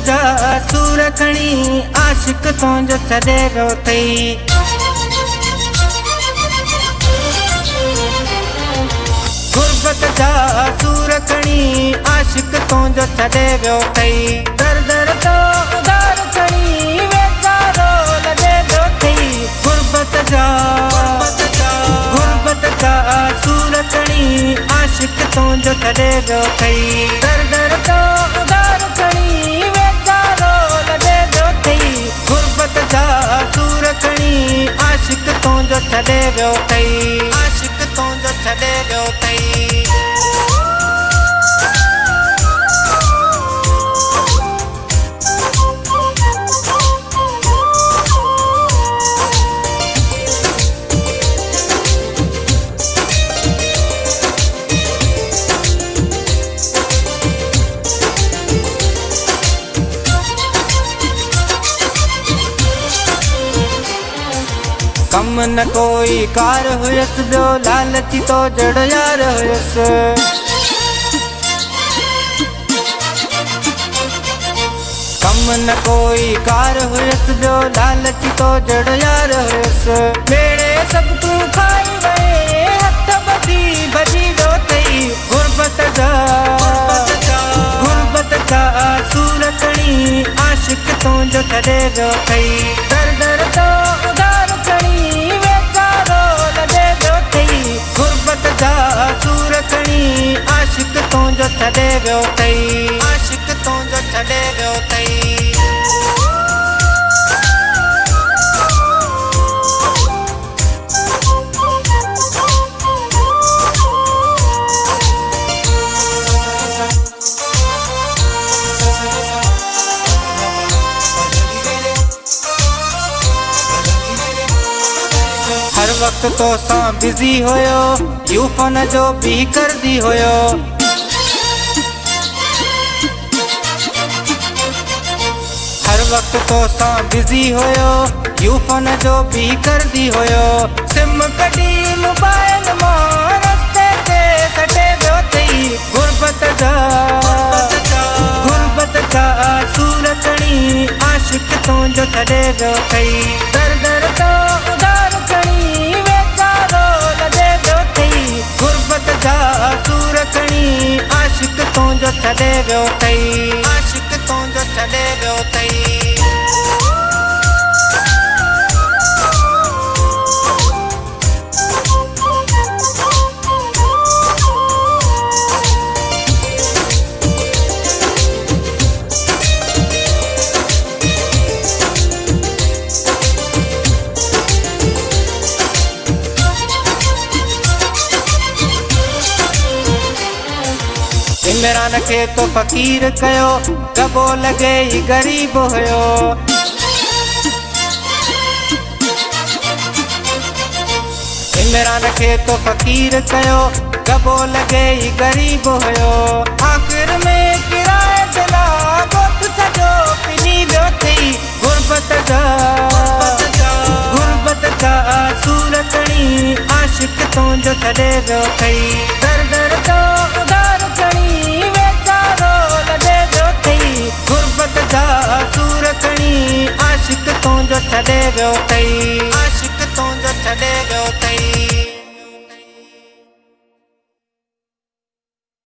जा सूर खणी आशिक तुंहिंजो छॾे वियो अथई। गुरबत जा सूर खणी आशिक तुंहिंजो छॾे वियो अथई। दर दर तो उधार खणी वेचारो लॾे वियो अथई। गुरबत जा सूर खणी आशिक तुंहिंजो छॾे वियो अथई। दर दर तो उधार खणी वेचारो लॾे वियो अथई। गुरबत जा सूर खणी आशिक तुंहिंजो छॾे वियो अथई। आशिक तुंहिंजो छॾे वियो अथई। कम न कोई कार हुयस ॿियो लालची तो जड़ यार हुयस। कम न कोई कार हुयस ॿियो लालची तो जड़ यार हुयस। बेड़े सब तू खाई वए हथ ॿधी भॼी वियो अथई। गुरबत जा सूर खणी आशिक तुंहिंजो छॾे वियो अथई। दर दर तो उधार खणी वेचारो लॾे वियो अथई। गुरबत जा सूर खणी आशिक तुंहिंजो छॾे वियो अथई। आशिक तुंहिंजो छॾे वियो अथई। हर वक्त तो सां बिज़ी हुयो यू फन जो भी करदी हुयो। हर वक्त तो सां बिज़ी हुयो यू फन जो भी करदी हुयो। सिम कढी मोबाइल मां रस्ते ते सटे वियो अथई। गुरबत जा सूर खणी आशिक तुंहिंजो छॾे वियो अथई। दर दर तो उधार खणी वेचारो लॾे वियो अथई। गुरबत जा सूर खणी आशिक तुंहिंजो छॾे वियो अथई। आशिक तुंहिंजो छॾे वियो अथई। इमरान खे तो फ़कीर कयो गबो लॻे ही गरीब हुयो। इमरान खे तो फ़कीर कयो गबो लॻे ही गरीब हुयो। आख़िर में किराए दिला गोट सॼो पिनी वियो अथई। गुरबत जा सूर खणी आशिक तुंहिंजो छॾे वियो अथई। दर दर तो उधार खणी वेचारो लॾे वियो अथई। गुरबत जा सूर खणी आशिक तुंहिंजो छॾे वियो अथई। आशिक तुंहिंजो छॾे वियो अथई।